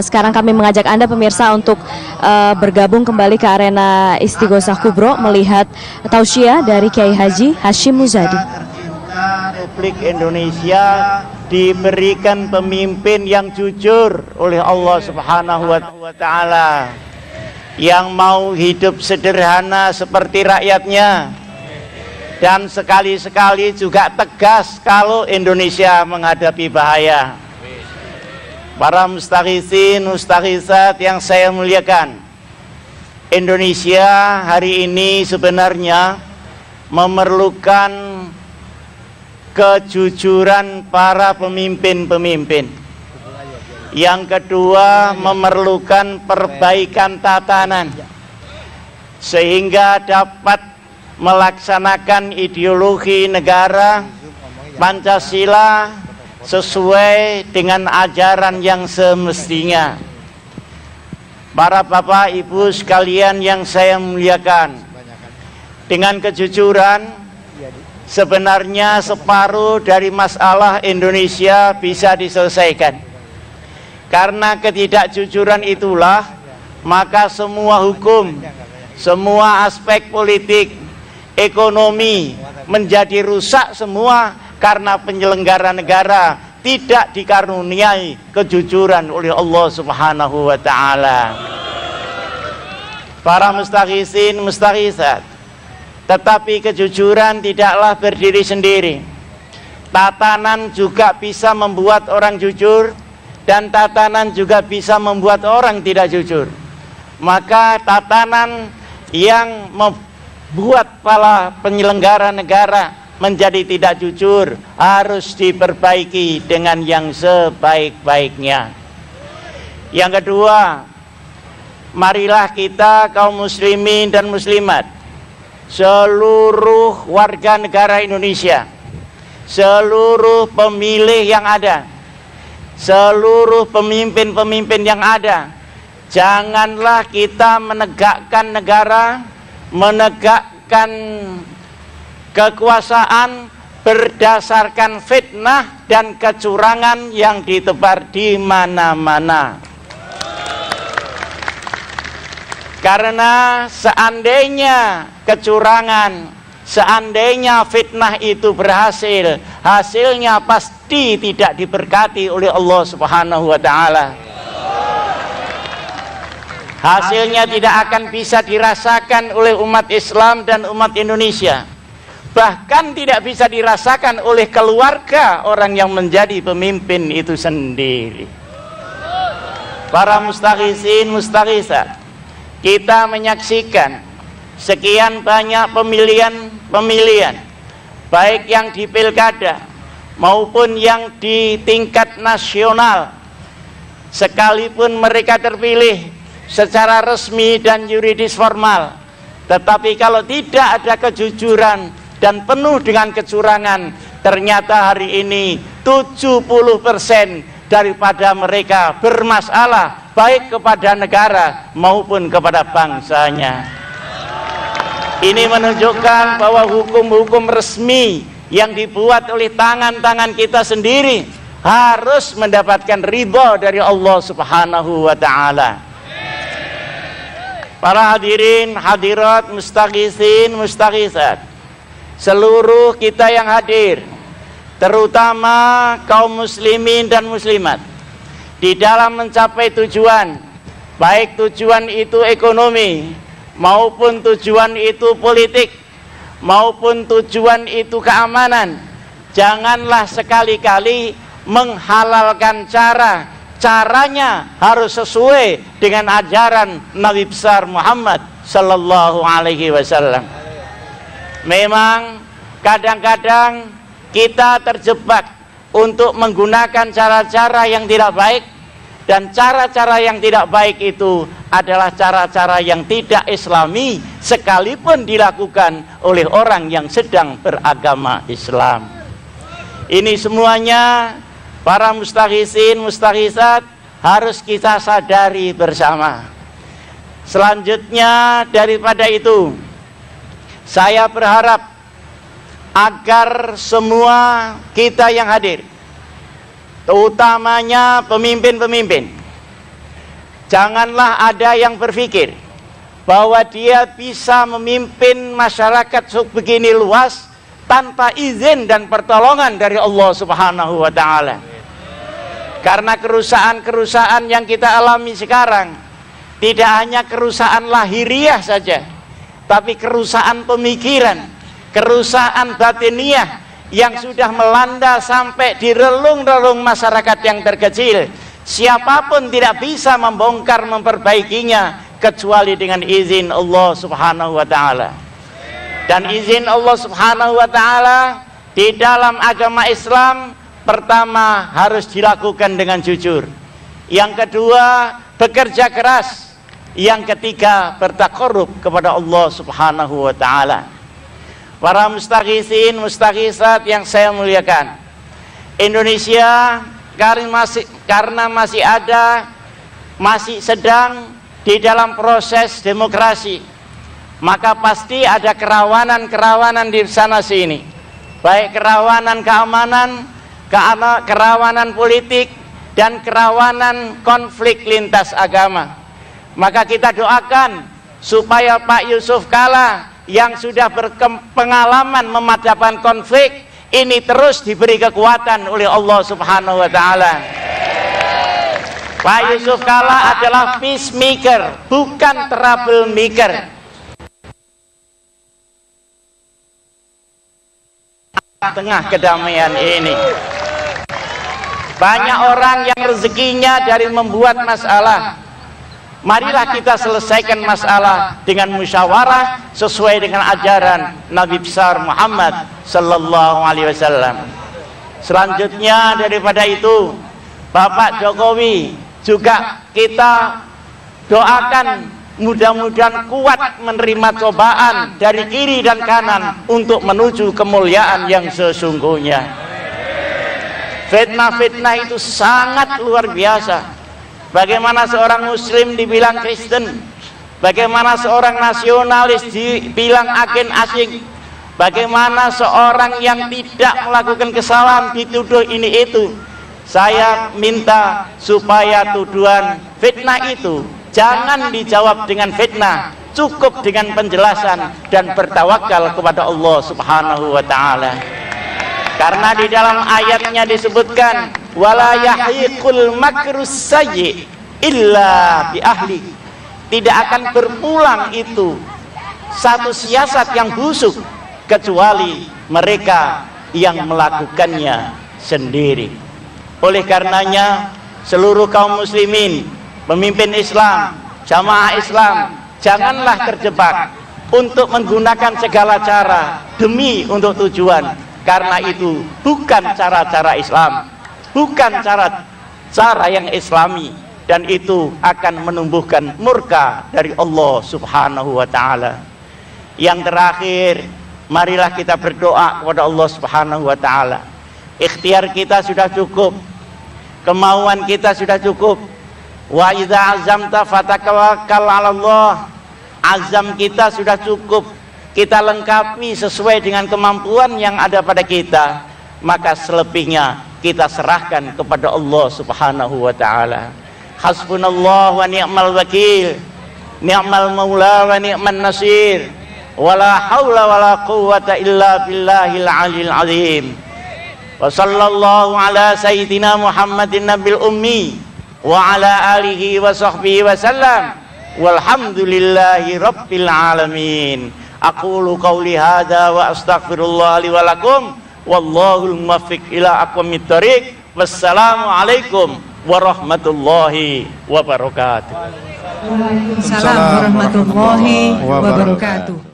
sekarang kami mengajak Anda pemirsa untuk bergabung kembali ke arena Istighosah Kubro melihat tausiah dari Kiai Haji Hashim Muzadi. Republik Indonesia diberikan pemimpin yang jujur oleh Allah Subhanahu wa Ta'ala, yang mau hidup sederhana seperti rakyatnya, dan sekali-sekali juga tegas kalau Indonesia menghadapi bahaya. Para mustaghisin, mustaghisat yang saya muliakan, Indonesia hari ini sebenarnya memerlukan kejujuran para pemimpin-pemimpin. Yang kedua, memerlukan perbaikan tatanan sehingga dapat melaksanakan ideologi negara Pancasila sesuai dengan ajaran yang semestinya. Para bapak ibu sekalian yang saya muliakan, dengan kejujuran sebenarnya separuh dari masalah Indonesia bisa diselesaikan. Karena ketidakjujuran itulah maka semua hukum, semua aspek politik, ekonomi menjadi rusak semua, karena penyelenggara negara tidak dikaruniai kejujuran oleh Allah Subhanahu wa Ta'ala. Para mustaghisin, mustaghisat, tetapi kejujuran tidaklah berdiri sendiri. Tatanan juga bisa membuat orang jujur, dan tatanan juga bisa membuat orang tidak jujur. Maka tatanan yang membuat para penyelenggara negara menjadi tidak jujur harus diperbaiki dengan yang sebaik-baiknya. Yang kedua, marilah kita kaum muslimin dan muslimat, seluruh warga negara Indonesia, seluruh pemilih yang ada, seluruh pemimpin-pemimpin yang ada, janganlah kita menegakkan negara, menegakkan kekuasaan berdasarkan fitnah dan kecurangan yang ditebar di mana-mana. Karena seandainya kecurangan, seandainya fitnah itu berhasil, hasilnya pasti tidak diberkati oleh Allah Subhanahu wa Ta'ala. Hasilnya tidak akan bisa dirasakan oleh umat Islam dan umat Indonesia. Bahkan tidak bisa dirasakan oleh keluarga orang yang menjadi pemimpin itu sendiri. Para mustaghisin, mustaghisat, kita menyaksikan sekian banyak pemilihan, baik yang di pilkada maupun yang di tingkat nasional. Sekalipun mereka terpilih secara resmi dan yuridis formal, tetapi kalau tidak ada kejujuran dan penuh dengan kecurangan, ternyata hari ini 70% daripada mereka bermasalah baik kepada negara maupun kepada bangsanya. Ini menunjukkan bahwa hukum-hukum resmi yang dibuat oleh tangan-tangan kita sendiri harus mendapatkan ridha dari Allah Subhanahu wa Ta'ala. Para hadirin, hadirat, mustaghisin, mustaghisat, seluruh kita yang hadir, terutama kaum muslimin dan muslimat, di dalam mencapai tujuan, baik tujuan itu ekonomi, maupun tujuan itu politik, maupun tujuan itu keamanan, janganlah sekali-kali menghalalkan caranya harus sesuai dengan ajaran Nabi besar Muhammad sallallahu alaihi wasallam. Memang kadang-kadang kita terjebak untuk menggunakan cara-cara yang tidak baik, dan cara-cara yang tidak baik itu adalah cara-cara yang tidak islami, sekalipun dilakukan oleh orang yang sedang beragama Islam. Ini semuanya para mustaghisin, mustaghisat harus kita sadari bersama. Selanjutnya daripada itu, saya berharap agar semua kita yang hadir, terutamanya pemimpin-pemimpin, Janganlah ada yang berpikir bahwa dia bisa memimpin masyarakat begini luas tanpa izin dan pertolongan dari Allah Subhanahu wa Ta'ala. Karena kerusakan-kerusakan yang kita alami sekarang tidak hanya kerusakan lahiriah saja, tapi kerusakan pemikiran, kerusakan batiniah yang sudah melanda sampai di relung-relung masyarakat yang terkecil. Siapapun tidak bisa membongkar, memperbaikinya kecuali dengan izin Allah Subhanahu wa Ta'ala. Dan izin Allah Subhanahu wa Ta'ala di dalam agama Islam, pertama harus dilakukan dengan jujur, yang kedua bekerja keras, yang ketiga bertakarrub kepada Allah Subhanahu wa Ta'ala. Para mustaghisin, mustaghisat yang saya muliakan, Indonesia karena masih sedang di dalam proses demokrasi, maka pasti ada kerawanan-kerawanan di sana sini, baik kerawanan keamanan, kerawanan politik, dan kerawanan konflik lintas agama. Maka kita doakan supaya Pak Yusuf Kalla yang sudah berpengalaman memadamkan konflik ini terus diberi kekuatan oleh Allah Subhanahu wa Ta'ala. Pak Yusuf Kalla adalah peacemaker, bukan troublemaker. Tengah kedamaian ini banyak orang yang rezekinya dari membuat masalah. Marilah kita selesaikan masalah dengan musyawarah sesuai dengan ajaran Nabi besar Muhammad sallallahu alaihi wasallam. Selanjutnya daripada itu, Bapak Jokowi juga kita doakan mudah-mudahan kuat menerima cobaan dari kiri dan kanan untuk menuju kemuliaan yang sesungguhnya. Fitnah-fitnah itu sangat luar biasa. Bagaimana seorang muslim dibilang Kristen, bagaimana seorang nasionalis dibilang agen asing, bagaimana seorang yang tidak melakukan kesalahan dituduh ini itu. Saya minta supaya tuduhan fitnah itu jangan dijawab dengan fitnah, cukup dengan penjelasan dan bertawakal kepada Allah Subhanahu wa Ta'ala. Karena di dalam ayatnya disebutkan wala yahiqul makrus sayyi illa bi ahli. Tidak akan berpulang itu satu siasat yang busuk kecuali mereka yang melakukannya sendiri. Oleh karenanya seluruh kaum muslimin, pemimpin Islam, jamaah Islam, janganlah terjebak untuk menggunakan segala cara demi untuk tujuan, karena itu bukan cara-cara Islam, bukan cara yang islami, dan itu akan menumbuhkan murka dari Allah Subhanahu wa Ta'ala. Yang terakhir, marilah kita berdoa kepada Allah Subhanahu wa Ta'ala. Ikhtiar kita sudah cukup, kemauan kita sudah cukup. Wa idza azamta fatawakkal 'ala Allah. Azam kita sudah cukup, kita lengkapi sesuai dengan kemampuan yang ada pada kita, maka selebihnya kita serahkan kepada Allah Subhanahu wa Ta'ala. Hasbunallah wa ni'mal wakil, ni'mal maula wa ni'man nasir, wala haula wala quwwata illa billahil aliyil azim. Wa sallallahu ala sayyidina Muhammadin nabil ummi wa ala alihi wa sahbihi wa sallam, walhamdulillahi rabbil alamin. Aqulu qawli hadza wa astaghfirullah li wa lakum, wallahul muwaffiq ila aqwamit thoriq. Wassalamu alaikum warahmatullahi wabarakatuh. Waalaikumsalam warahmatullahi wabarakatuh.